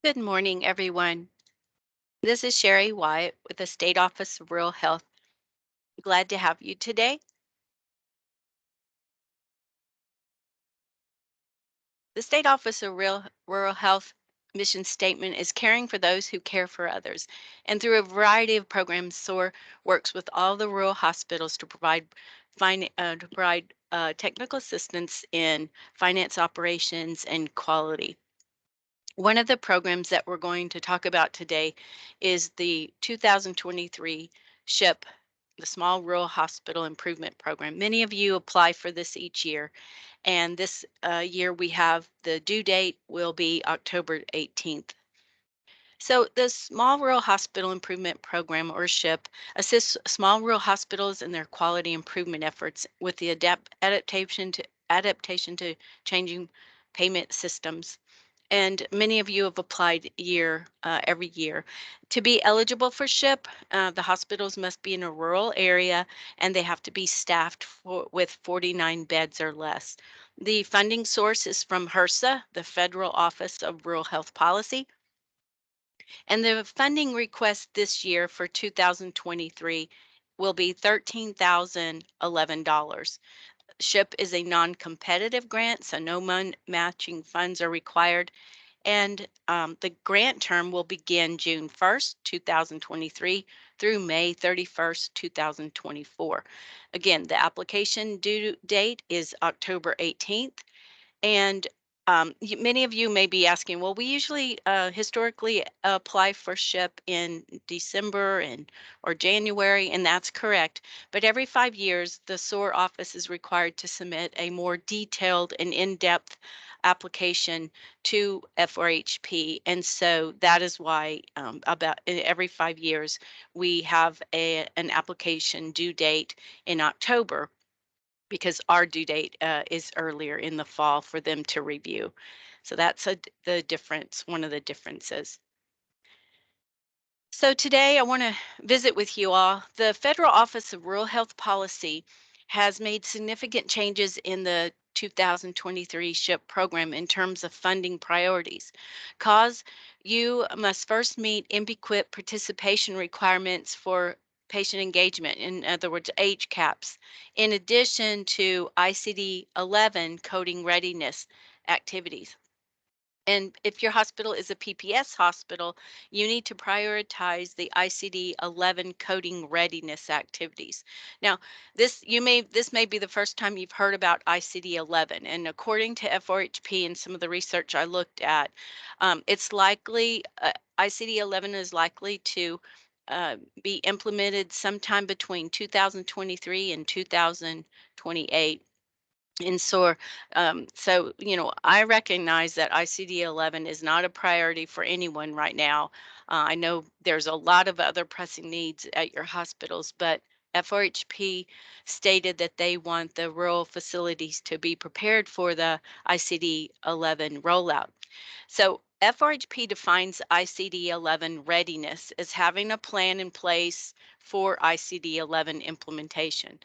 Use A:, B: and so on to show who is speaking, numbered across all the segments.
A: Good morning, everyone. This is Sherry Wyatt with the State Office of Rural Health. Glad to have you today. The State Office of Rural Health mission statement is caring for those who care for others. And through a variety of programs, SOAR works with all the rural hospitals to provide technical assistance in finance operations and quality. One of the programs that we're going to talk about today is the 2023 SHIP, the Small Rural Hospital Improvement Program. Many of you apply for this each year, and this year we have the due date will be October 18th. So, the Small Rural Hospital Improvement Program, or SHIP, assists small rural hospitals in their quality improvement efforts with the adaptation to changing payment systems, and many of you have applied every year. To be eligible for SHIP, the hospitals must be in a rural area and they have to be staffed with 49 beds or less. The funding source is from HRSA, the Federal Office of Rural Health Policy, and the funding request this year for 2023 will be $13,011. SHIP is a non-competitive grant, so no matching funds are required, and the grant term will begin June 1st, 2023 through May 31st, 2024. Again, the application due date is October 18th. And many of you may be asking, well, we usually historically apply for SHIP in December and or January, and that's correct. But every 5 years, the SOAR office is required to submit a more detailed and in-depth application to FRHP. And so that is why about every 5 years, we have an application due date in October, because our due date is earlier in the fall for them to review. So that's the difference, one of the differences. So today I want to visit with you all. The Federal Office of Rural Health Policy has made significant changes in the 2023 SHIP program in terms of funding priorities. Cause you must first meet MBQIP participation requirements for patient engagement, in other words, age caps, in addition to ICD 11 coding readiness activities. And if your hospital is a PPS hospital, you need to prioritize the ICD 11 coding readiness activities. Now, this may be the first time you've heard about ICD 11, and according to FRHP and some of the research I looked at, it's likely ICD 11 is likely to be implemented sometime between 2023 and 2028. And so, I recognize that ICD 11 is not a priority for anyone right now. I know there's a lot of other pressing needs at your hospitals, but FRHP stated that they want the rural facilities to be prepared for the ICD 11 rollout. So FRHP defines ICD 11 readiness as having a plan in place for ICD 11 implementation.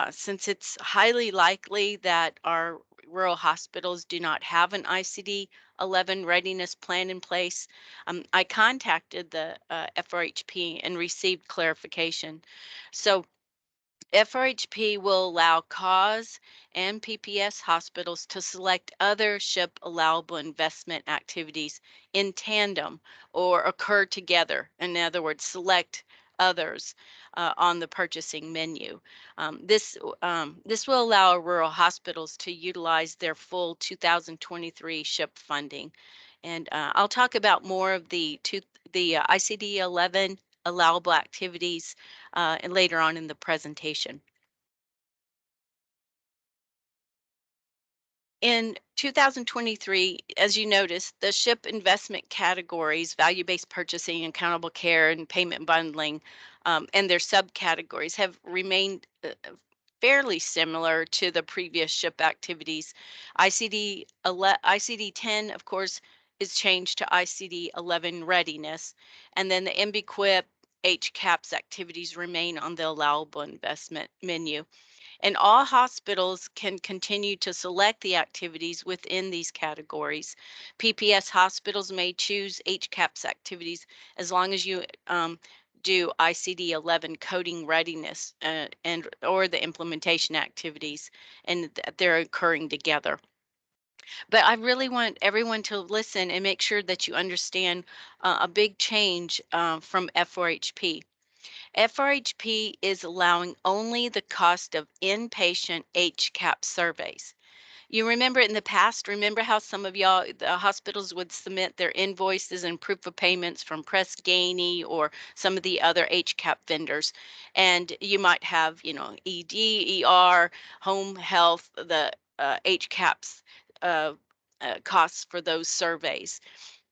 A: Since it's highly likely that our rural hospitals do not have an ICD 11 readiness plan in place, I contacted the FRHP and received clarification. So FRHP will allow CAUSE and PPS hospitals to select other SHIP allowable investment activities in tandem or occur together. In other words, select others on the purchasing menu. This will allow rural hospitals to utilize their full 2023 SHIP funding. And I'll talk about more of the ICD 11 allowable activities and later on in the presentation. In 2023, as you noticed, the SHIP investment categories, value-based purchasing, accountable care, and payment bundling, and their subcategories have remained fairly similar to the previous SHIP activities. ICD 10, of course, is changed to ICD 11 readiness, and then the MBQIP HCAPS activities remain on the allowable investment menu. And all hospitals can continue to select the activities within these categories. PPS hospitals may choose HCAHPS activities as long as you do ICD-11 coding readiness and or the implementation activities, and they're occurring together. But I really want everyone to listen and make sure that you understand a big change from F4HP. FRHP is allowing only the cost of inpatient HCAP surveys. You remember in the past, remember how some of y'all, the hospitals would submit their invoices and proof of payments from Press Ganey or some of the other HCAP vendors. And you might have, ED, ER, home health, the HCAPs uh, costs for those surveys.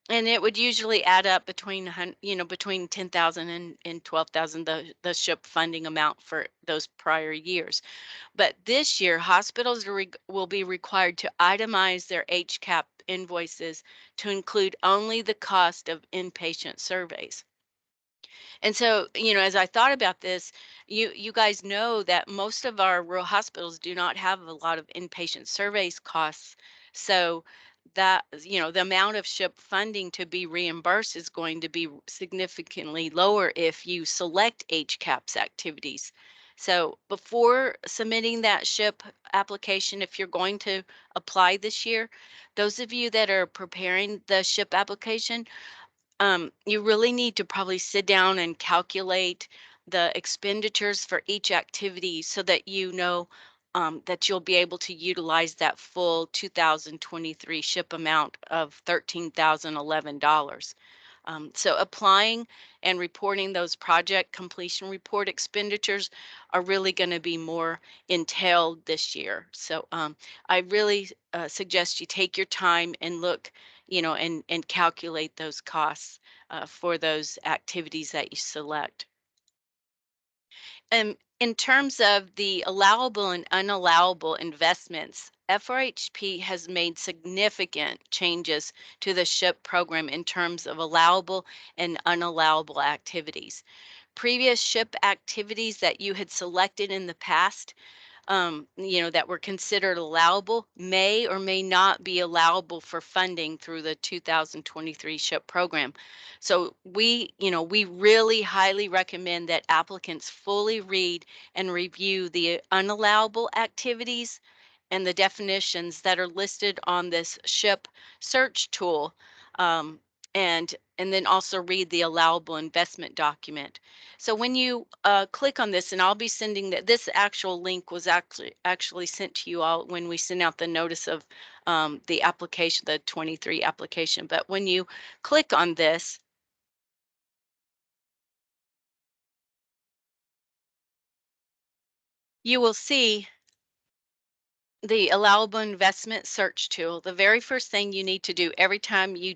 A: And it would usually add up between, between 10,000 and 12,000, the SHIP funding amount for those prior years. But this year, hospitals will be required to itemize their HCAP invoices to include only the cost of inpatient surveys. And so, as I thought about this, you guys know that most of our rural hospitals do not have a lot of inpatient surveys costs. So that, the amount of SHIP funding to be reimbursed is going to be significantly lower if you select HCAPS activities. So before submitting that SHIP application, if you're going to apply this year, those of you that are preparing the SHIP application, you really need to probably sit down and calculate the expenditures for each activity so that you know that you'll be able to utilize that full 2023 SHIP amount of $13,011. So applying and reporting those project completion report expenditures are really going to be more entailed this year. So I really suggest you take your time and look, and calculate those costs for those activities that you select. In terms of the allowable and unallowable investments, FRHP has made significant changes to the SHIP program in terms of allowable and unallowable activities. Previous SHIP activities that you had selected in the past, that were considered allowable may or may not be allowable for funding through the 2023 SHIP program. So we really highly recommend that applicants fully read and review the unallowable activities and the definitions that are listed on this SHIP search tool. Um, and then also read the allowable investment document. So when you click on this, and I'll be sending that, this actual link was actually sent to you all when we sent out the notice of the application, the 23 application. But when you click on this, you will see the allowable investment search tool. The very first thing you need to do every time you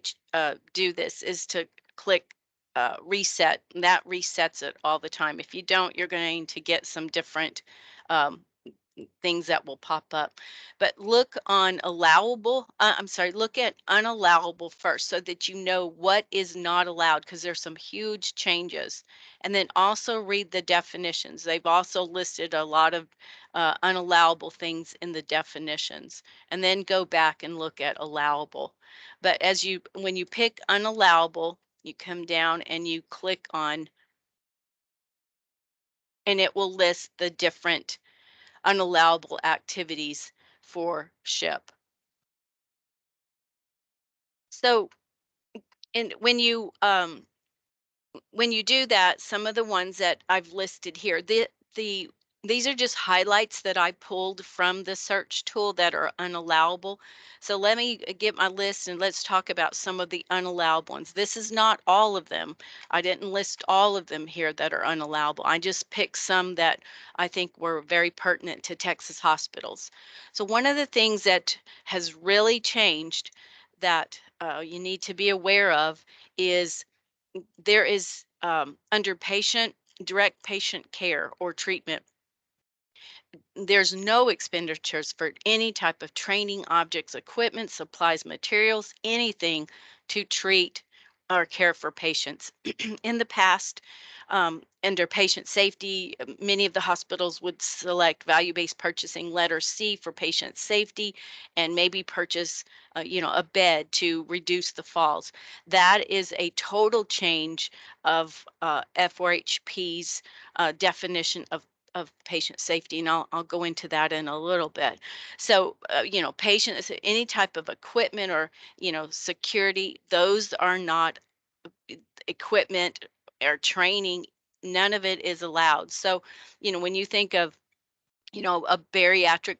A: do this is to click reset, and that resets it all the time. If you don't, you're going to get some different um, things that will pop up. But look on allowable, I'm sorry, look at unallowable first so that you know what is not allowed, because there's some huge changes. And then also read the definitions. They've also listed a lot of unallowable things in the definitions. And then go back and look at allowable. But when you pick unallowable, you come down and you click on, and it will list the different unallowable activities for SHIP. So, and when you do that, some of the ones that I've listed here, the these are just highlights that I pulled from the search tool that are unallowable. So let me get my list and let's talk about some of the unallowable ones. This is not all of them. I didn't list all of them here that are unallowable. I just picked some that I think were very pertinent to Texas hospitals. So one of the things that has really changed that you need to be aware of is there is under direct patient care or treatment, there's no expenditures for any type of training, objects, equipment, supplies, materials, anything to treat or care for patients. In the past, under patient safety, many of the hospitals would select value-based purchasing letter C for patient safety, and maybe purchase, a bed to reduce the falls. That is a total change of FRHP's definition of patient safety, and I'll go into that in a little bit. So, patient, any type of equipment or security, those are not equipment or training, none of it is allowed. So, when you think of, a bariatric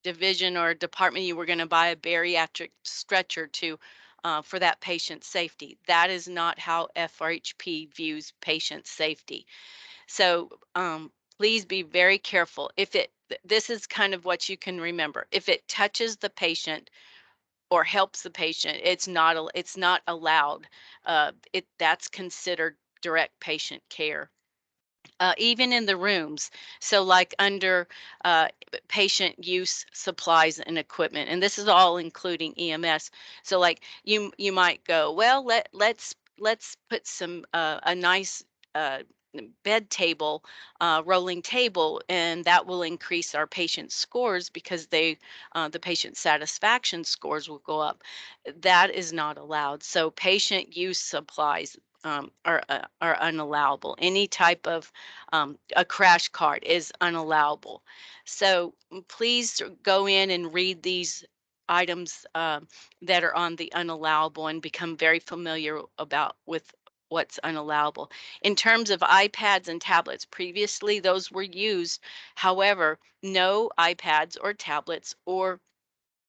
A: division or department, you were going to buy a bariatric stretcher to for that patient safety. That is not how FRHP views patient safety. So, please be very careful. This is kind of what you can remember. If it touches the patient or helps the patient, it's not allowed. That's considered direct patient care. Even in the rooms, so like under patient use supplies and equipment, and this is all including EMS. So like you might go, well, let's put some a nice uh, bed table, rolling table, and that will increase our patient scores because the patient satisfaction scores will go up. That is not allowed. So patient use supplies are unallowable. Any type of a crash cart is unallowable. So please go in and read these items that are on the unallowable and become very familiar about with what's unallowable. In terms of iPads and tablets, previously those were used. However, no iPads or tablets or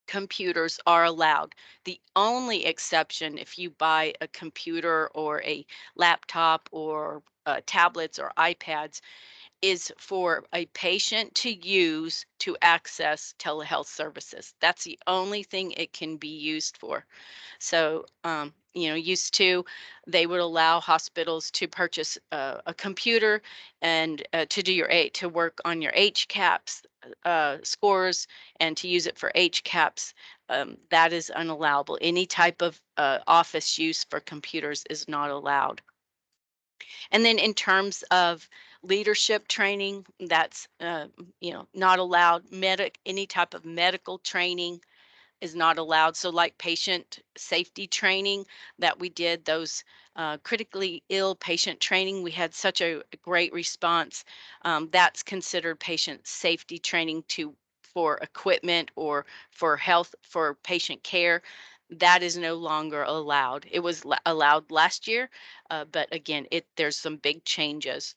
A: computers are allowed. The only exception, if you buy a computer or a laptop or tablets or iPads, is for a patient to use to access telehealth services. That's the only thing it can be used for. So, used to, they would allow hospitals to purchase a computer and to do to work on your HCAHPS scores and to use it for HCAHPS. That is unallowable. Any type of office use for computers is not allowed. And then in terms of leadership training, that's not allowed. Any type of medical training is not allowed. So, like patient safety training that we did, those critically ill patient training, we had such a great response. That's considered patient safety training for equipment or for health for patient care. That is no longer allowed. It was allowed last year, but again, there's some big changes.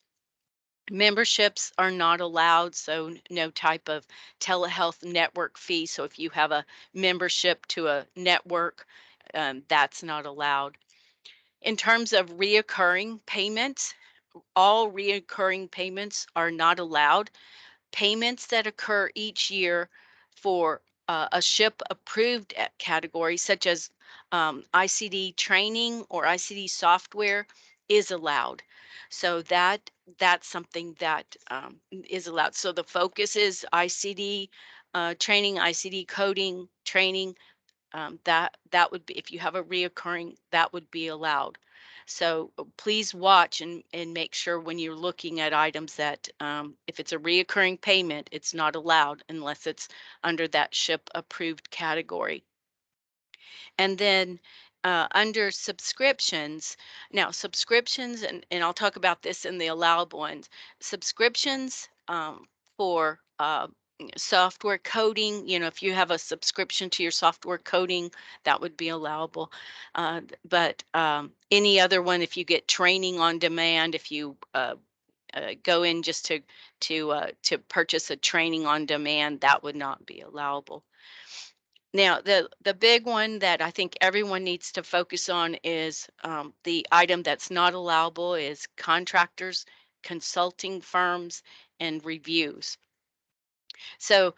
A: Memberships are not allowed, so no type of telehealth network fee. So if you have a membership to a network, that's not allowed. In terms of reoccurring payments, all reoccurring payments are not allowed. Payments that occur each year for a SHIP approved category, such as ICD training or ICD software, is allowed. So that's something that is allowed. So the focus is ICD training, ICD coding training, that would be, if you have a reoccurring, that would be allowed. So please watch and make sure when you're looking at items that if it's a reoccurring payment, it's not allowed unless it's under that SHIP approved category. And then under subscriptions, now subscriptions, and I'll talk about this in the allowable ones, subscriptions for software coding, if you have a subscription to your software coding, that would be allowable. But any other one, if you get training on demand, if you go in just to purchase a training on demand, that would not be allowable. Now, the big one that I think everyone needs to focus on is the item that's not allowable is contractors, consulting firms, and reviews. So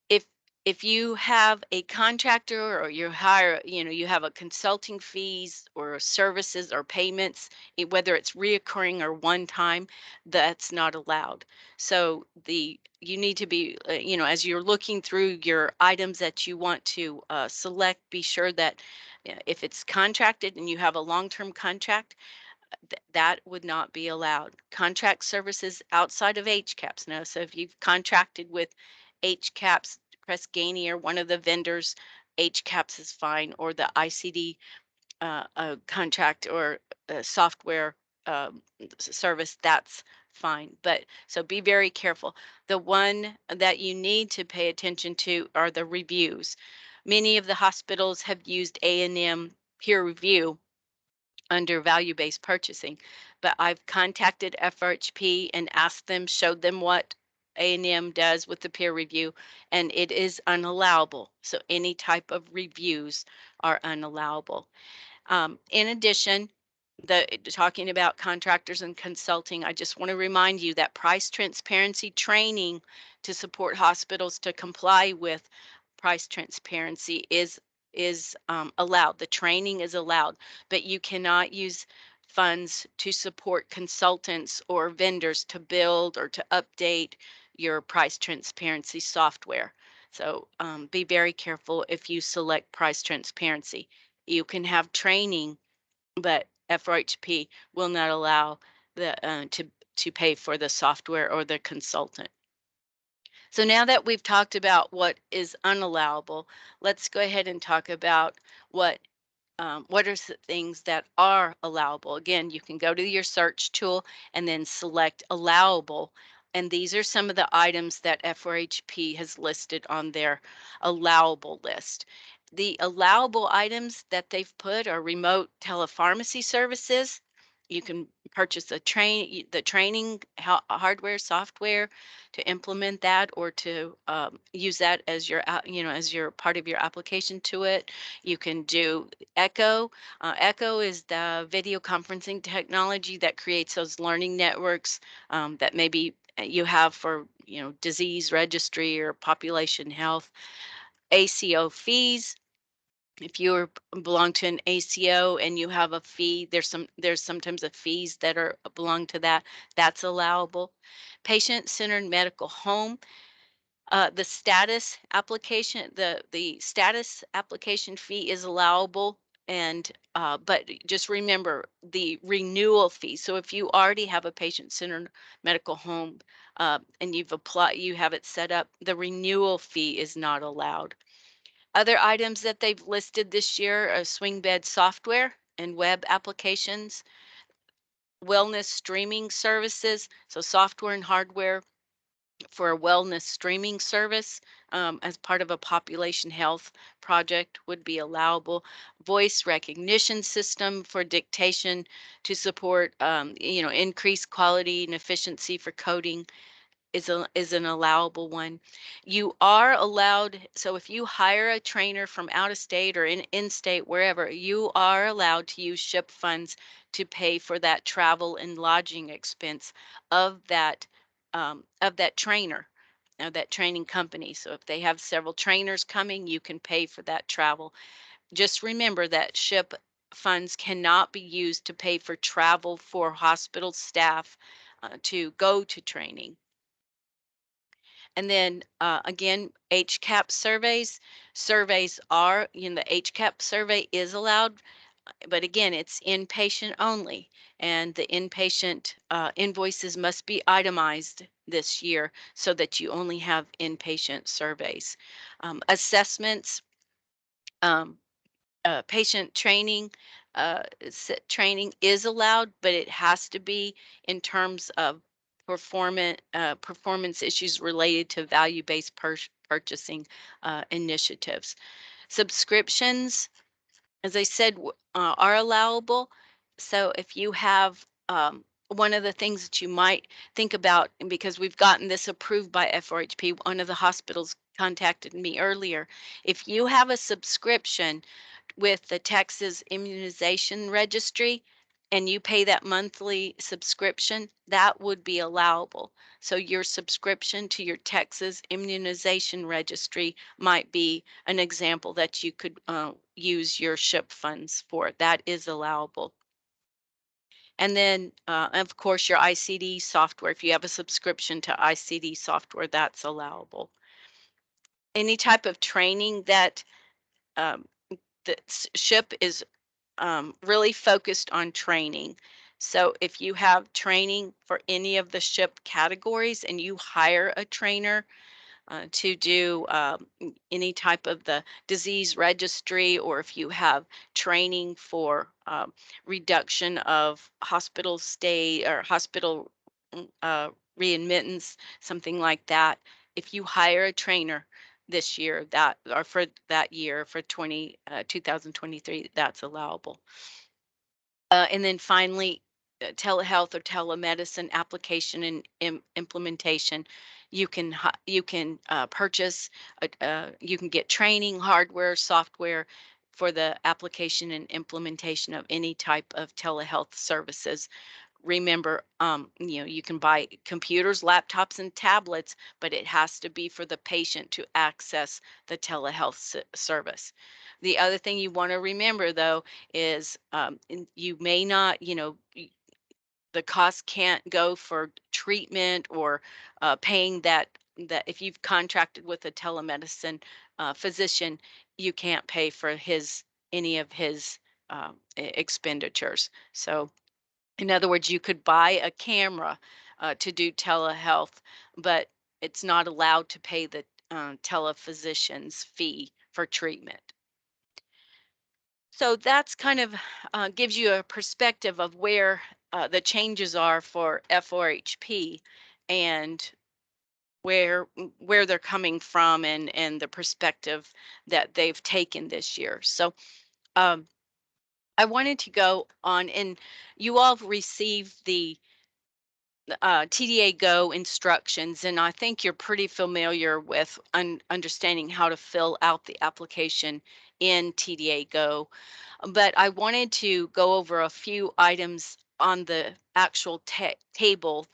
A: if if you have a contractor or you hire, you have a consulting fees or services or payments, whether it's reoccurring or one time, that's not allowed. So you need to be, as you're looking through your items that you want to select, be sure that if it's contracted and you have a long-term contract, that would not be allowed. Contract services outside of HCAPS. No, so if you've contracted with HCAPS, Press Ganey, or one of the vendors, HCAPS is fine, or the ICD contract or software service, that's fine. But so be very careful. The one that you need to pay attention to are the reviews. Many of the hospitals have used A&M peer review under value-based purchasing, but I've contacted FRHP and asked them, showed them what A&M does with the peer review, and it is unallowable. So any type of reviews are unallowable. In addition, talking about contractors and consulting, I just want to remind you that price transparency training to support hospitals to comply with price transparency is allowed. The training is allowed, but you cannot use funds to support consultants or vendors to build or to update your price transparency software. So be very careful if you select price transparency. You can have training, but FRHP will not allow to pay for the software or the consultant. So now that we've talked about what is unallowable, let's go ahead and talk about what are the things that are allowable. Again, you can go to your search tool and then select allowable. And these are some of the items that FRHP has listed on their allowable list. The allowable items that they've put are remote telepharmacy services. You can purchase the training hardware, software to implement that, or to use that as as your part of your application to it. You can do Echo. Echo is the video conferencing technology that creates those learning networks that maybe you have for disease registry or population health. ACO fees. If belong to an ACO and you have a fee, there's sometimes a fees that are belong to that. That's allowable. Patient-centered medical home. The status application fee is allowable, and but just remember the renewal fee. So if you already have a patient-centered medical home and you have it set up, the renewal fee is not allowed. Other items that they've listed this year are swing bed software and web applications, wellness streaming services, so software and hardware for a wellness streaming service as part of a population health project would be allowable. Voice recognition system for dictation to support, increased quality and efficiency for coding is an allowable one. You are allowed, so if you hire a trainer from out of state or in state, wherever, you are allowed to use SHIP funds to pay for that travel and lodging expense of that trainer, that training company. So if they have several trainers coming, you can pay for that travel. Just remember that SHIP funds cannot be used to pay for travel for hospital staff to go to training. And then again, HCAP surveys. Surveys are, the HCAP survey is allowed, but again, it's inpatient only. And the inpatient invoices must be itemized this year so that you only have inpatient surveys. Assessments, um, patient training, training is allowed, but it has to be in terms of performance issues related to value-based purchasing initiatives. Subscriptions, as I said, are allowable. So if you have one of the things that you might think about, and because we've gotten this approved by FRHP, one of the hospitals contacted me earlier. If you have a subscription with the Texas Immunization Registry and you pay that monthly subscription, that would be allowable. So your subscription to your Texas Immunization Registry might be an example that you could use your SHIP funds for. That is allowable. And then, of course, your ICD software. If you have a subscription to ICD software, that's allowable. Any type of training that um, the SHIP is really focused on training. So if you have training for any of the SHIP categories and you hire a trainer, to do any type of the disease registry, or if you have training for reduction of hospital stay or hospital readmittance, something like that. If you hire a trainer this year, that or for that year for 2023, that's allowable. And then finally, telehealth or telemedicine application and implementation. You can purchase, you can get training, hardware, software for the application and implementation of any type of telehealth services. Remember, you can buy computers, laptops, and tablets, but it has to be for the patient to access the telehealth service. The other thing you want to remember, though, is you may not, the cost can't go for treatment or paying that if you've contracted with a telemedicine physician, you can't pay for his any of his expenditures. So in other words, you could buy a camera to do telehealth, but it's not allowed to pay the telephysician's fee for treatment. So that's kind of gives you a perspective of where the changes are for FOHP and where they're coming from, and the perspective that they've taken this year. So um, I wanted to go on, and you all received the TDA Go instructions, and I think you're pretty familiar with understanding how to fill out the application in TDA Go. But I wanted to go over a few items on the actual table.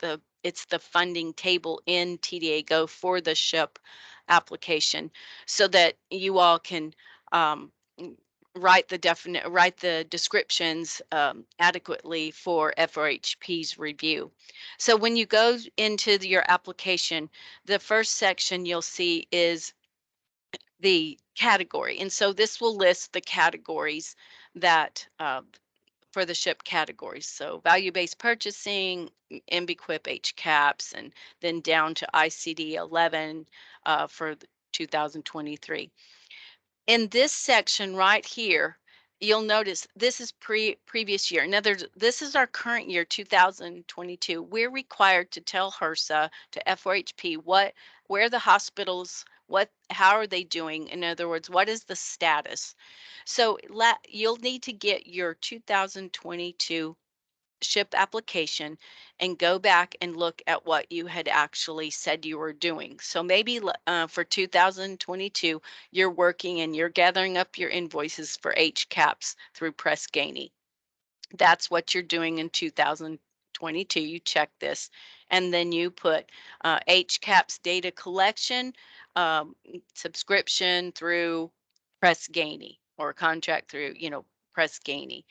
A: It's the funding table in TDA Go for the SHIP application, so that you all can um, write the descriptions adequately for FOHP's review. So when you go into your application, the first section you'll see is the category. And so this will list the categories that for the SHIP categories. So value-based purchasing, MBQuip HCAPS, and then down to ICD 11 for 2023. In this section right here, you'll notice this is previous year. Now this is our current year, 2022. We're required to tell HRSA, to FOHP, where the hospitals, how are they doing? In other words, what is the status? So you'll need to get your 2022 SHIP application and go back and look at what you had actually said you were doing. So maybe for 2022, you're working and you're gathering up your invoices for HCAPS through Press Ganey. That's what you're doing in 2022. You check this, and then you put HCAPS data collection, subscription through Press Ganey, or contract through, Press Ganey.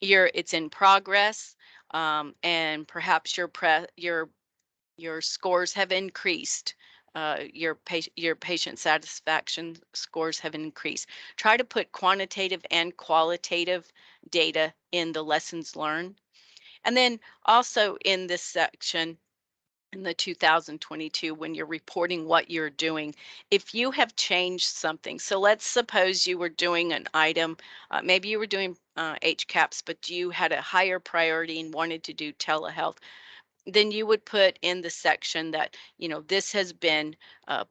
A: It's in progress, and perhaps your scores have increased. Your patient satisfaction scores have increased. Try to put quantitative and qualitative data in the lessons learned. And then also in this section, in the 2022, when you're reporting what you're doing, if you have changed something. So let's suppose you were doing an item, maybe you were doing HCAPS, but you had a higher priority and wanted to do telehealth. Then you would put in the section that, this has been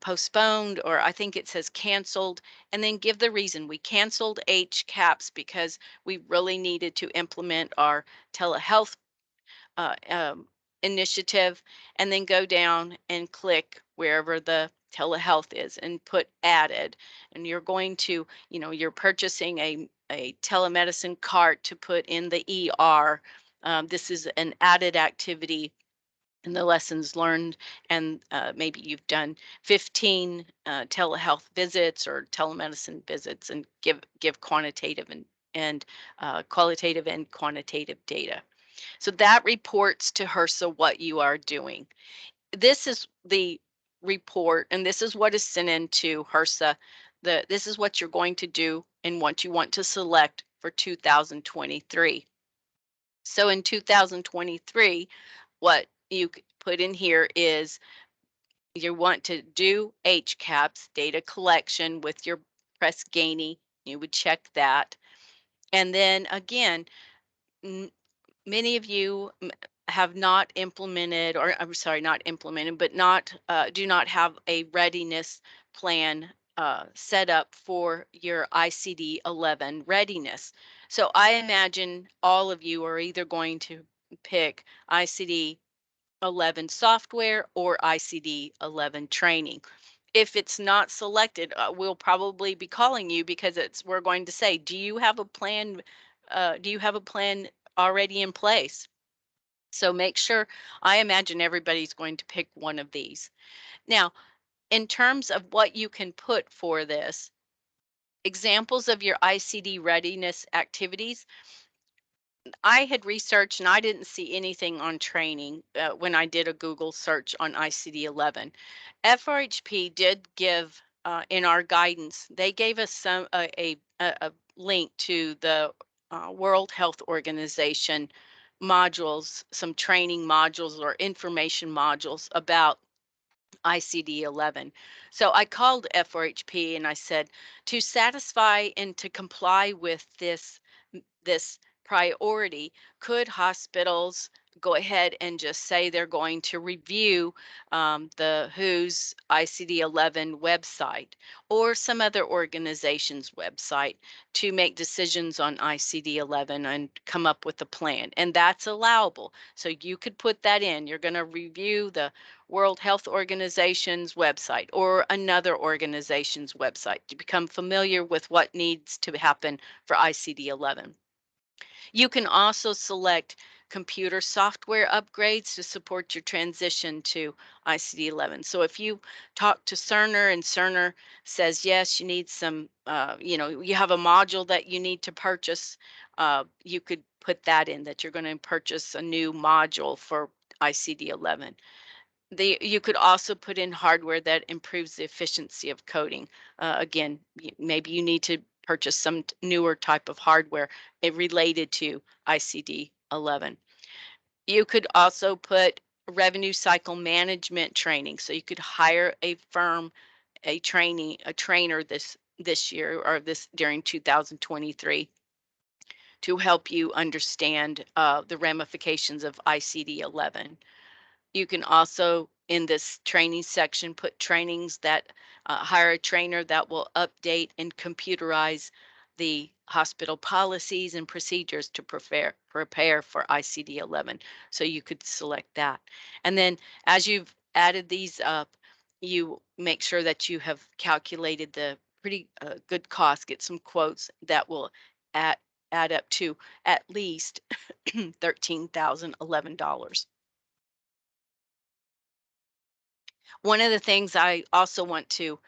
A: postponed, or I think it says canceled, and then give the reason. We canceled HCAPS because we really needed to implement our telehealth uh, um, initiative, and then go down and click wherever the telehealth is and put added. And you're going to, you're purchasing a telemedicine cart to put in the ER. This is an added activity in the lessons learned, and maybe you've done 15 telehealth visits or telemedicine visits, and give quantitative and qualitative and quantitative data. So that reports to HRSA what you are doing. This is the report, and this is what is sent into HRSA this is what you're going to do and what you want to select for 2023. So in 2023, what you put in here is you want to do HCAHPS data collection with your Press Ganey. You would check that. And then again, many of you have not implemented, or I'm sorry, not implemented, but not do not have a readiness plan set up for your ICD 11 readiness. So I imagine all of you are either going to pick ICD 11 software or ICD 11 training. If it's not selected, we'll probably be calling you because we're going to say, do you have a plan? Do you have a plan already in place? So make sure, I imagine everybody's going to pick one of these. Now, in terms of what you can put for this, examples of your ICD readiness activities, I had researched and I didn't see anything on training when I did a Google search on ICD 11. FRHP did give in our guidance, they gave us a link to the World Health Organization modules, some training modules or information modules about ICD 11. So I called FRHP and I said, to satisfy and to comply with this priority, could hospitals go ahead and just say they're going to review the WHO's ICD-11 website or some other organization's website to make decisions on ICD-11 and come up with a plan? And that's allowable. So you could put that in. You're going to review the World Health Organization's website or another organization's website to become familiar with what needs to happen for ICD-11. You can also select computer software upgrades to support your transition to ICD-11. So if you talk to Cerner and Cerner says, yes, you need some, you have a module that you need to purchase, you could put that in that you're going to purchase a new module for ICD-11. You could also put in hardware that improves the efficiency of coding. Again, maybe you need to purchase some newer type of hardware related to ICD-11. You could also put revenue cycle management training. So you could hire a firm, a trainer this year or this during 2023 to help you understand the ramifications of ICD-11. You can also, in this training section, put trainings that hire a trainer that will update and computerize the hospital policies and procedures to prepare for ICD-11. So you could select that. And then as you've added these up, you make sure that you have calculated the pretty good cost, get some quotes that will add, add up to at least $13,011. One of the things I also want to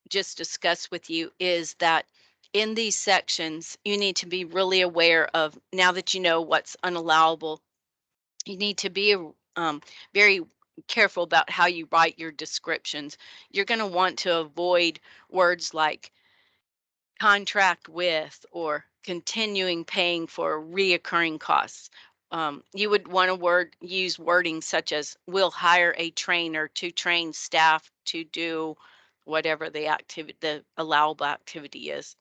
A: just discuss with you is that in these sections, you need to be really aware of, now that you know what's unallowable, you need to be very careful about how you write your descriptions. You're going to want to avoid words like contract with or continuing paying for reoccurring costs. You would want to use wording such as will hire a trainer to train staff to do whatever the allowable activity is.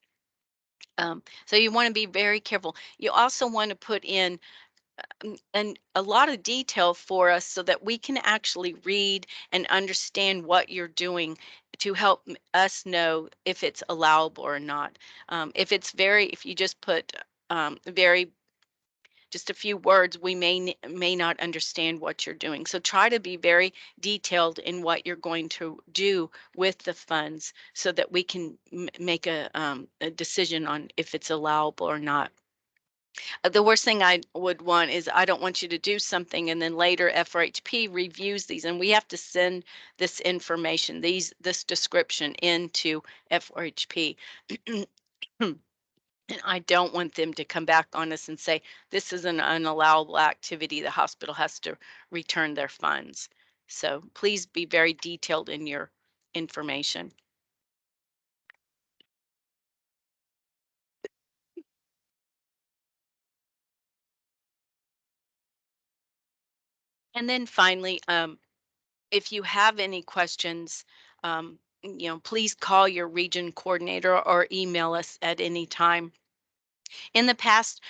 A: So you want to be very careful. You also want to put in and a lot of detail for us so that we can actually read and understand what you're doing to help us know if it's allowable or not. If you just put very just a few words, we may not understand what you're doing. So try to be very detailed in what you're going to do with the funds so that we can make a decision on if it's allowable or not. The worst thing I would want is I don't want you to do something and then later FRHP reviews these and we have to send this information, this description into FRHP. And I don't want them to come back on us and say, this is an unallowable activity. The hospital has to return their funds. So please be very detailed in your information. And then finally, if you have any questions, please call your region coordinator or email us at any time. In the past,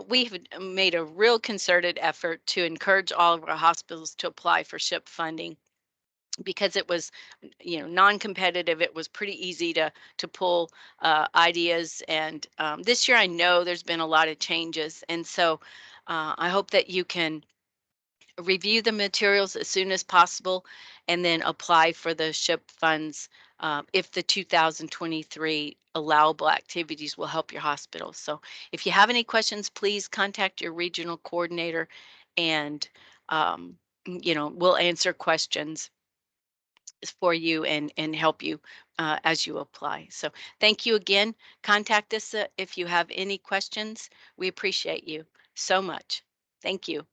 A: we've made a real concerted effort to encourage all of our hospitals to apply for SHIP funding because it was, non-competitive. It was pretty easy to pull ideas, and this year I know there's been a lot of changes, and so I hope that you can review the materials as soon as possible and then apply for the SHIP funds if the 2023 allowable activities will help your hospital. So if you have any questions, please contact your regional coordinator, and we'll answer questions for you and help you as you apply. So thank you again. Contact us if you have any questions. We appreciate you so much. Thank you.